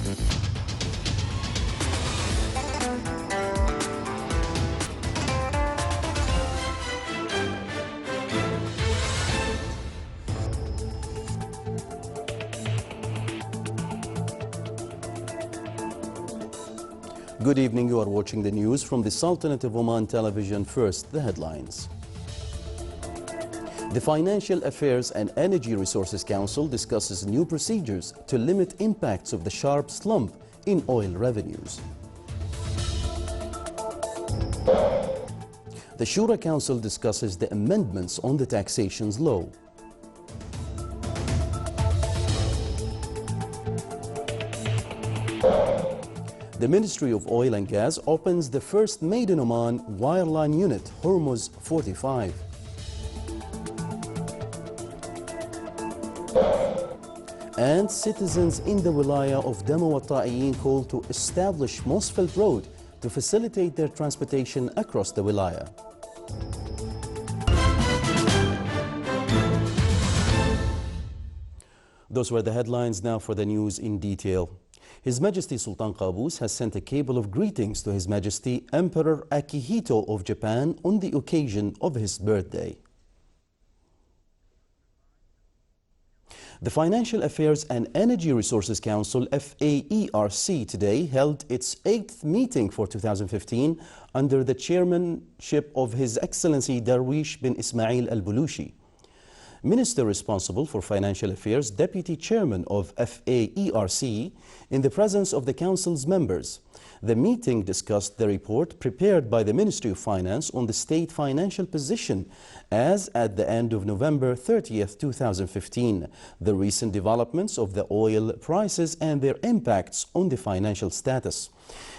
Good evening. You are watching the news from the Sultanate of Oman television. First, the headlines. The Financial Affairs and Energy Resources Council discusses new procedures to limit impacts of the sharp slump in oil revenues. The Shura Council discusses the amendments on the taxations law. The Ministry of Oil and Gas opens the first made in Oman wireline unit, Hormuz 45. And citizens in the Wilaya of Dama wa Ta'iyin call to establish Mosfelt Road to facilitate their transportation across the Wilaya. Those were the headlines. Now for the news in detail. His Majesty Sultan Qaboos has sent a cable of greetings to His Majesty Emperor Akihito of Japan on the occasion of his birthday. The Financial Affairs and Energy Resources Council, FAERC, today held its 8th meeting for 2015 under the chairmanship of His Excellency Darwish bin Ismail al-Bulushi. Minister responsible for Financial Affairs, Deputy Chairman of FAERC, in the presence of the Council's members. The meeting discussed the report prepared by the Ministry of Finance on the state financial position as at the end of November 30th, 2015, the recent developments of the oil prices and their impacts on the financial status.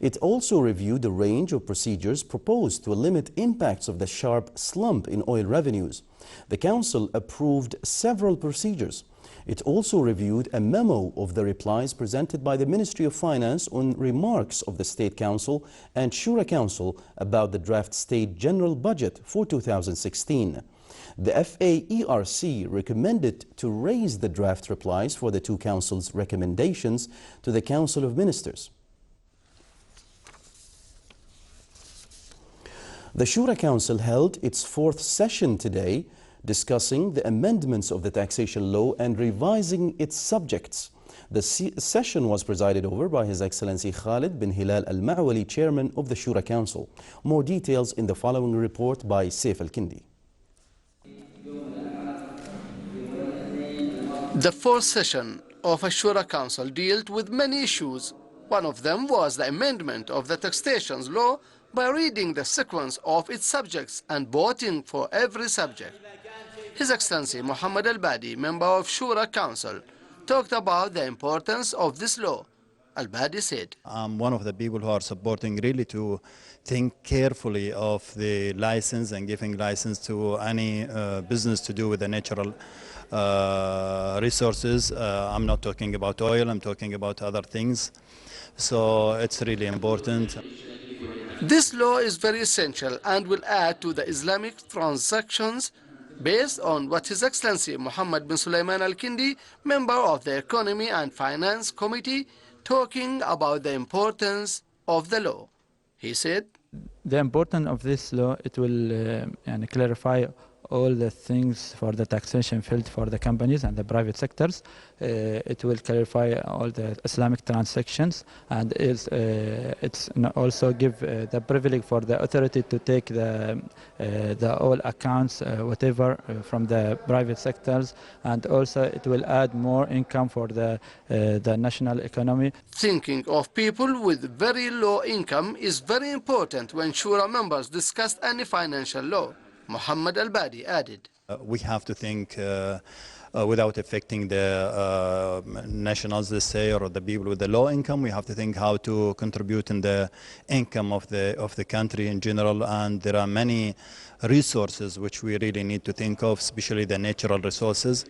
It also reviewed a range of procedures proposed to limit impacts of the sharp slump in oil revenues. The Council approved several procedures. It also reviewed a memo of the replies presented by the Ministry of Finance on remarks of the State Council and Shura Council about the draft State General Budget for 2016. The FAERC recommended to raise the draft replies for the two councils' recommendations to the Council of Ministers. The Shura Council held its 4th session today, discussing the amendments of the taxation law and revising its subjects. The session was presided over by His Excellency Khalid bin Hilal al-Ma'wali, Chairman of the Shura Council. More details in the following report by Saif al-Kindi. The 4th session of a Shura Council dealt with many issues. One of them was the amendment of the taxations law by reading the sequence of its subjects and voting for every subject. His Excellency Muhammad Al-Badi, member of Shura Council, talked about the importance of this law. Al-Badi said, I'm one of the people who are supporting really to think carefully of the license and giving license to any business to do with the natural resources. I'm not talking about oil, I'm talking about other things. So it's really important. This law is very essential and will add to the Islamic transactions based on what His Excellency Muhammad bin Sulaiman al-Kindi, member of the Economy and Finance Committee, talking about the importance of the law. He said, the importance of this law, it will clarify all the things for the taxation field for the companies and the private sectors. It will clarify all the Islamic transactions, and it's also give the privilege for the authority to take the all accounts, whatever, from the private sectors, and also it will add more income for the national economy. Thinking of people with very low income is very important when Shura members discussed any financial law. Muhammad Al-Badi added, we have to think without affecting the nationals, let's say, or the people with the low income. We have to think how to contribute in the income of the country in general, and there are many resources which we really need to think of, especially the natural resources.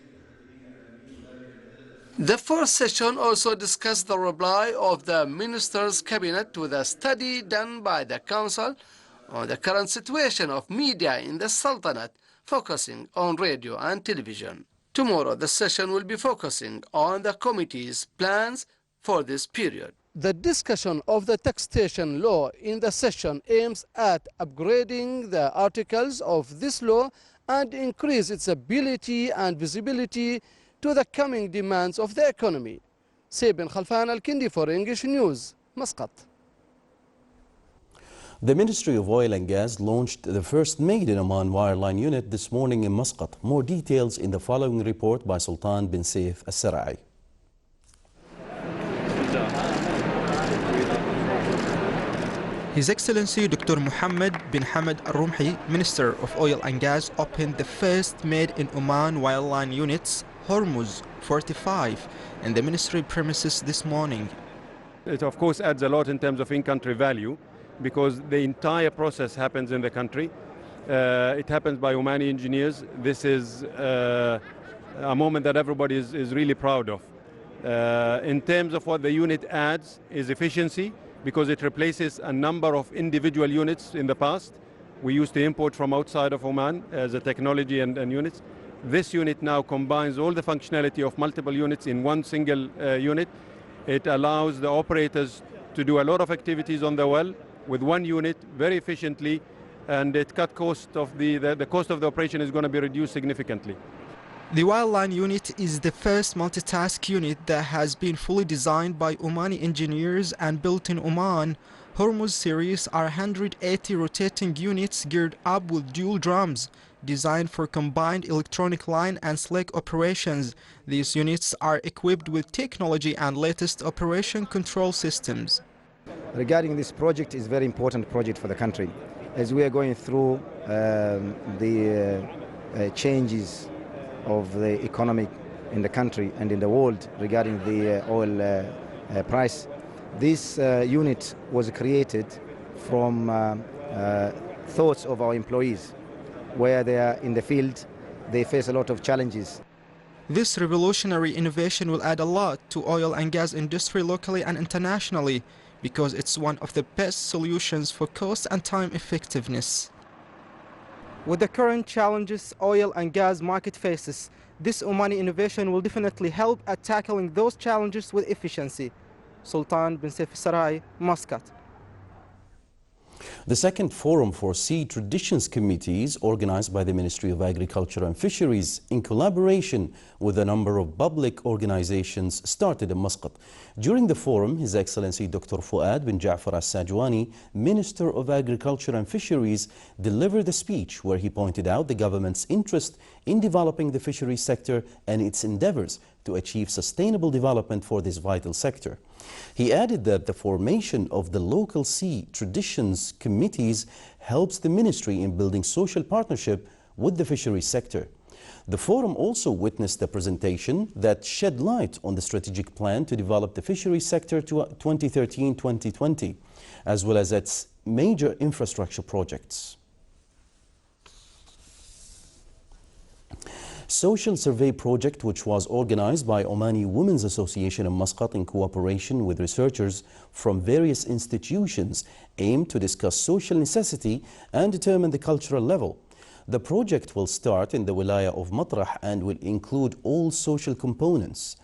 The 4th session also discussed the reply of the Minister's Cabinet to the study done by the Council on the current situation of media in the Sultanate, focusing on radio and television. Tomorrow, the session will be focusing on the committee's plans for this period. The discussion of the taxation law in the session aims at upgrading the articles of this law and increase its ability and visibility to the coming demands of the economy. Sabin Khalfan Al-Kindi for English News, Muscat. The Ministry of Oil and Gas launched the first made in Oman wireline unit this morning in Muscat. More details in the following report by Sultan bin Saif Al-Sarai. His Excellency Dr. Mohammed bin Hamad Al-Rumhi, Minister of Oil and Gas, opened the first made in Oman wireline units, Hormuz 45, in the ministry premises this morning. It of course adds a lot in terms of in-country value because the entire process happens in the country. It happens by Omani engineers. This is a moment that everybody is really proud of. In terms of what the unit adds is efficiency, because it replaces a number of individual units in the past. We used to import from outside of Oman as a technology and units. This unit now combines all the functionality of multiple units in one single unit. It allows the operators to do a lot of activities on the well with one unit very efficiently, and it cut cost of the cost of the operation is going to be reduced significantly. The wireline unit is the first multitask unit that has been fully designed by Omani engineers and built in Oman. Hormuz series are 180 rotating units geared up with dual drums, designed for combined electronic line and slack operations. These units are equipped with technology and latest operation control systems. Regarding this project, is a very important project for the country, as we are going through the changes of the economy in the country and in the world regarding the oil price. This unit was created from thoughts of our employees, where they are in the field, they face a lot of challenges. This revolutionary innovation will add a lot to oil and gas industry locally and internationally, because it's one of the best solutions for cost and time effectiveness. With the current challenges oil and gas market faces, this Omani innovation will definitely help at tackling those challenges with efficiency. Sultan bin Saif Al-Sarai, Muscat. The second Forum for Sea Traditions Committees, organized by the Ministry of Agriculture and Fisheries in collaboration with a number of public organizations, started in Muscat. During the forum, His Excellency Dr. Fuad bin Ja'far Al-Sajwani, Minister of Agriculture and Fisheries, delivered a speech where he pointed out the government's interest in developing the fisheries sector and its endeavors to achieve sustainable development for this vital sector. He added that the formation of the local sea traditions committees helps the ministry in building social partnership with the fisheries sector. The forum also witnessed a presentation that shed light on the strategic plan to develop the fisheries sector to 2013-2020, as well as its major infrastructure projects. Social survey project, which was organized by Omani Women's Association in Muscat in cooperation with researchers from various institutions, aimed to discuss social necessity and determine the cultural level. The project will start in the wilaya of Matrah and will include all social components.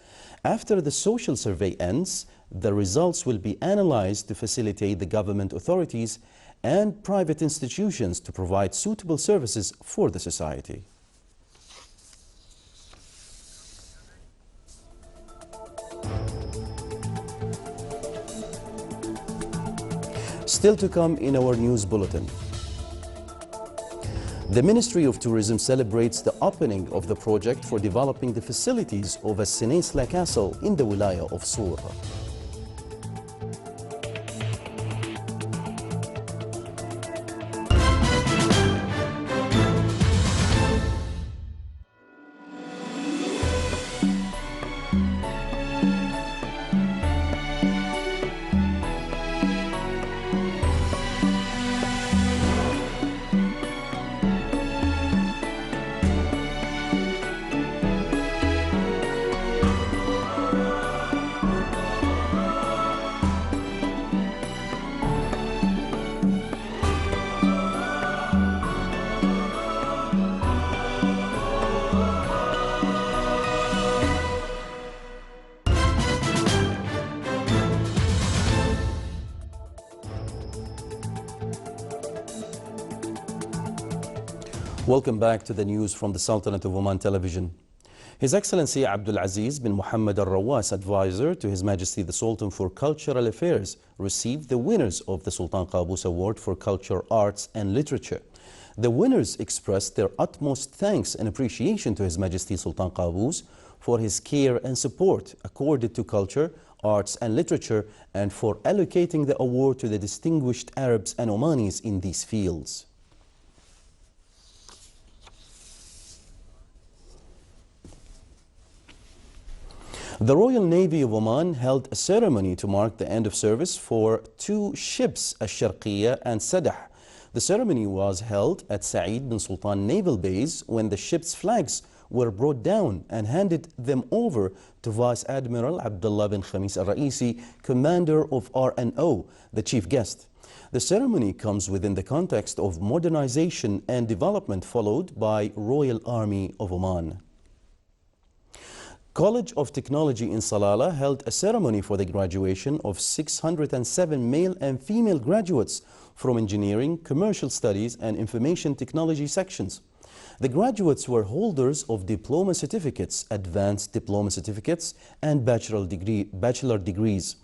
After the social survey ends, the results will be analyzed to facilitate the government authorities and private institutions to provide suitable services for the society. Still to come in our news bulletin. The Ministry of Tourism celebrates the opening of the project for developing the facilities of a Shura Council in the wilaya of Shura. Welcome back to the news from the Sultanate of Oman television. His Excellency Abdul Aziz bin Muhammad al-Rawas, advisor to His Majesty the Sultan for Cultural Affairs, received the winners of the Sultan Qaboos Award for Culture, Arts and Literature. The winners expressed their utmost thanks and appreciation to His Majesty Sultan Qaboos for his care and support accorded to culture, arts and literature, and for allocating the award to the distinguished Arabs and Omanis in these fields. The Royal Navy of Oman held a ceremony to mark the end of service for two ships, Al-Sharqiyya and Sadah. The ceremony was held at Saeed bin Sultan Naval Base when the ship's flags were brought down and handed them over to Vice Admiral Abdullah bin Khamis al-Raisi, commander of RNO, the chief guest. The ceremony comes within the context of modernization and development followed by Royal Army of Oman. College of Technology in Salalah held a ceremony for the graduation of 607 male and female graduates from engineering, commercial studies and information technology sections. The graduates were holders of diploma certificates, advanced diploma certificates and bachelor degrees.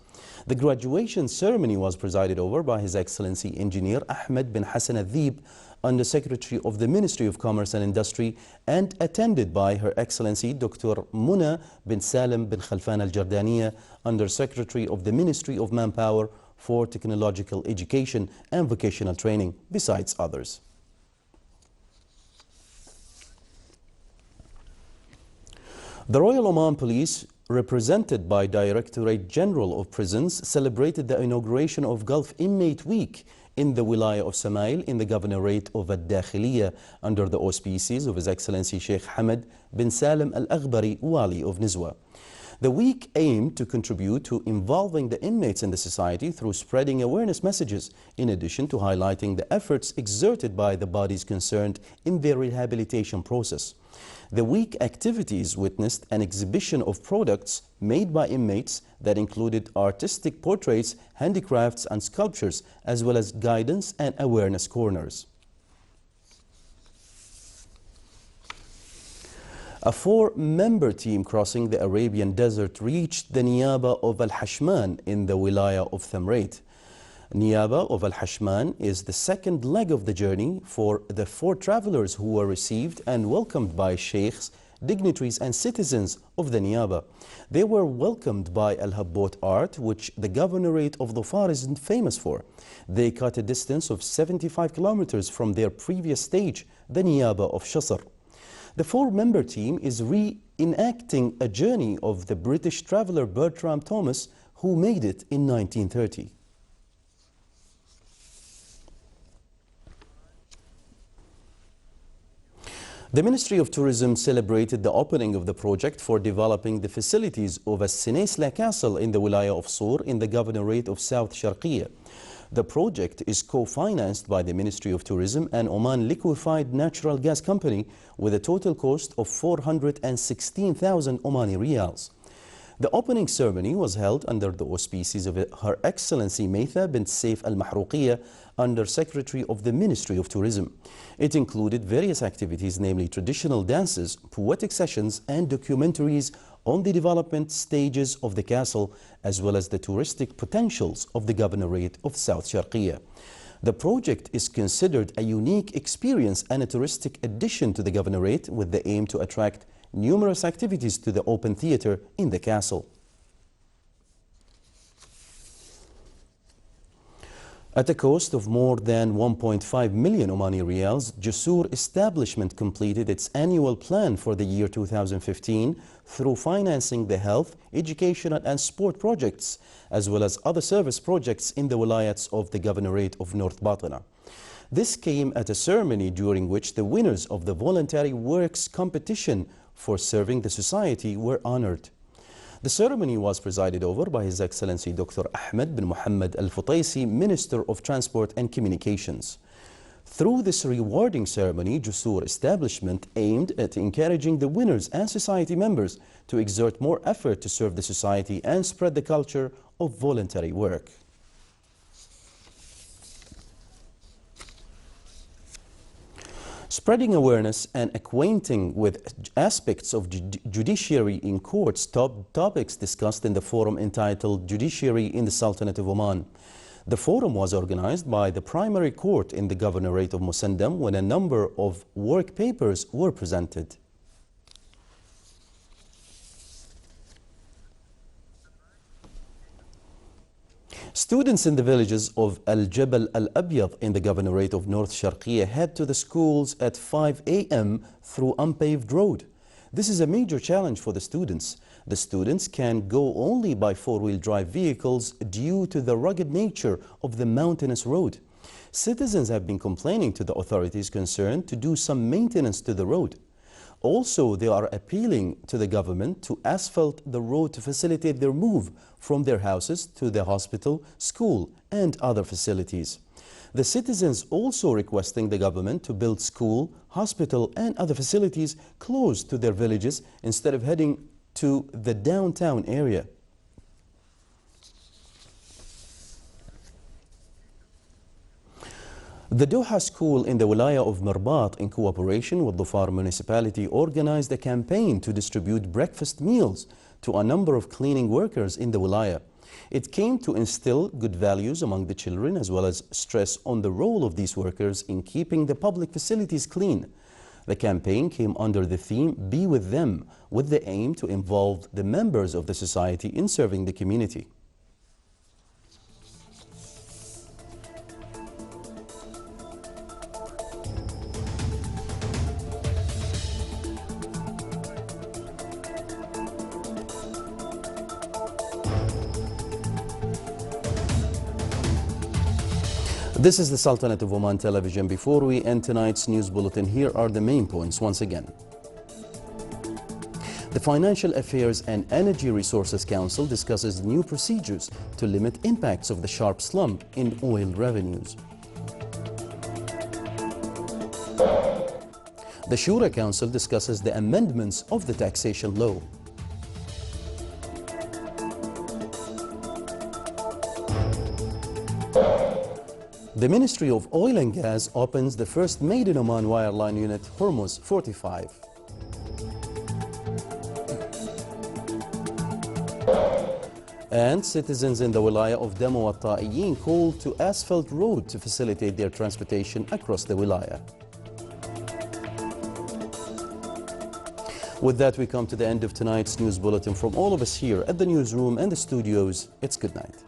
The graduation ceremony was presided over by His Excellency Engineer Ahmed bin Hassan al-Deeb, Under Secretary of the Ministry of Commerce and Industry, and attended by Her Excellency Dr. Muna bin Salim bin Khalfan al-Jardaniya, Under Secretary of the Ministry of Manpower for Technological Education and Vocational Training, besides others. The Royal Oman Police, represented by Directorate General of Prisons, celebrated the inauguration of Gulf Inmate Week in the Wilaya of Samail in the Governorate of Al-Dakhiliya under the auspices of His Excellency Sheikh Hamad bin Salim Al-Aghbari, Wali of Nizwa. The week aimed to contribute to involving the inmates in the society through spreading awareness messages, in addition to highlighting the efforts exerted by the bodies concerned in their rehabilitation process. The week activities witnessed an exhibition of products made by inmates that included artistic portraits, handicrafts and sculptures, as well as guidance and awareness corners. A 4-member team crossing the Arabian Desert reached the Niyaba of Al-Hashman in the Wilaya of Thamreit. Niyaba of Al-Hashman is the second leg of the journey for the 4 travelers who were received and welcomed by sheikhs, dignitaries and citizens of the Niyaba. They were welcomed by Al-Habbot art, which the Governorate of Dhofar is famous for. They cut a distance of 75 kilometers from their previous stage, the Niyaba of Shasr. The 4-member team is reenacting a journey of the British traveler Bertram Thomas, who made it in 1930. The Ministry of Tourism celebrated the opening of the project for developing the facilities of Al-Sinesla Castle in the Wilaya of Sur in the Governorate of South Sharqiyya. The project is co-financed by the Ministry of Tourism and Oman Liquefied Natural Gas Company with a total cost of 416,000 Omani Riyals. The opening ceremony was held under the auspices of Her Excellency Maytha bint Saif Al-Mahrouqiyya, Under Secretary of the Ministry of Tourism. It included various activities, namely traditional dances, poetic sessions and documentaries on the development stages of the castle, as well as the touristic potentials of the Governorate of South Sharqiyya. The project is considered a unique experience and a touristic addition to the Governorate, with the aim to attract numerous activities to the open theatre in the castle. At a cost of more than 1.5 million Omani Riyals, Jusur establishment completed its annual plan for the year 2015 through financing the health, educational and sport projects, as well as other service projects in the wilayats of the Governorate of North Batna. This came at a ceremony during which the winners of the voluntary works competition for serving the society were honored. The ceremony was presided over by His Excellency Dr. Ahmed bin Muhammad Al-Futaisi, Minister of Transport and Communications. Through this rewarding ceremony, Jusur establishment aimed at encouraging the winners and society members to exert more effort to serve the society and spread the culture of voluntary work. Spreading awareness and acquainting with aspects of judiciary in courts, topics discussed in the forum entitled Judiciary in the Sultanate of Oman. The forum was organized by the primary court in the Governorate of Musandam when a number of work papers were presented. Students in the villages of Al-Jabal Al-Abyad in the Governorate of North Sharqiya head to the schools at 5 a.m. through unpaved road. This is a major challenge for the students. The students can go only by four-wheel drive vehicles due to the rugged nature of the mountainous road. Citizens have been complaining to the authorities concerned to do some maintenance to the road. Also, they are appealing to the government to asphalt the road to facilitate their move from their houses to the hospital, school, and other facilities. The citizens also requesting the government to build school, hospital, and other facilities close to their villages instead of heading to the downtown area. The Doha School in the Wilaya of Mirbat, in cooperation with Dhofar municipality, organized a campaign to distribute breakfast meals to a number of cleaning workers in the Wilaya. It came to instill good values among the children as well as stress on the role of these workers in keeping the public facilities clean. The campaign came under the theme Be With Them, with the aim to involve the members of the society in serving the community. This is the Sultanate of Oman television. Before we end tonight's news bulletin, here are the main points once again. The Financial Affairs and Energy Resources Council discusses new procedures to limit impacts of the sharp slump in oil revenues. The Shura Council discusses the amendments of the taxation law. The Ministry of Oil and Gas opens the first made in Oman wireline unit, Hormuz 45. And citizens in the Wilaya of Damo wa Ta'iyin called to asphalt road to facilitate their transportation across the Wilaya. With that, we come to the end of tonight's news bulletin. From all of us here at the newsroom and the studios, it's good night.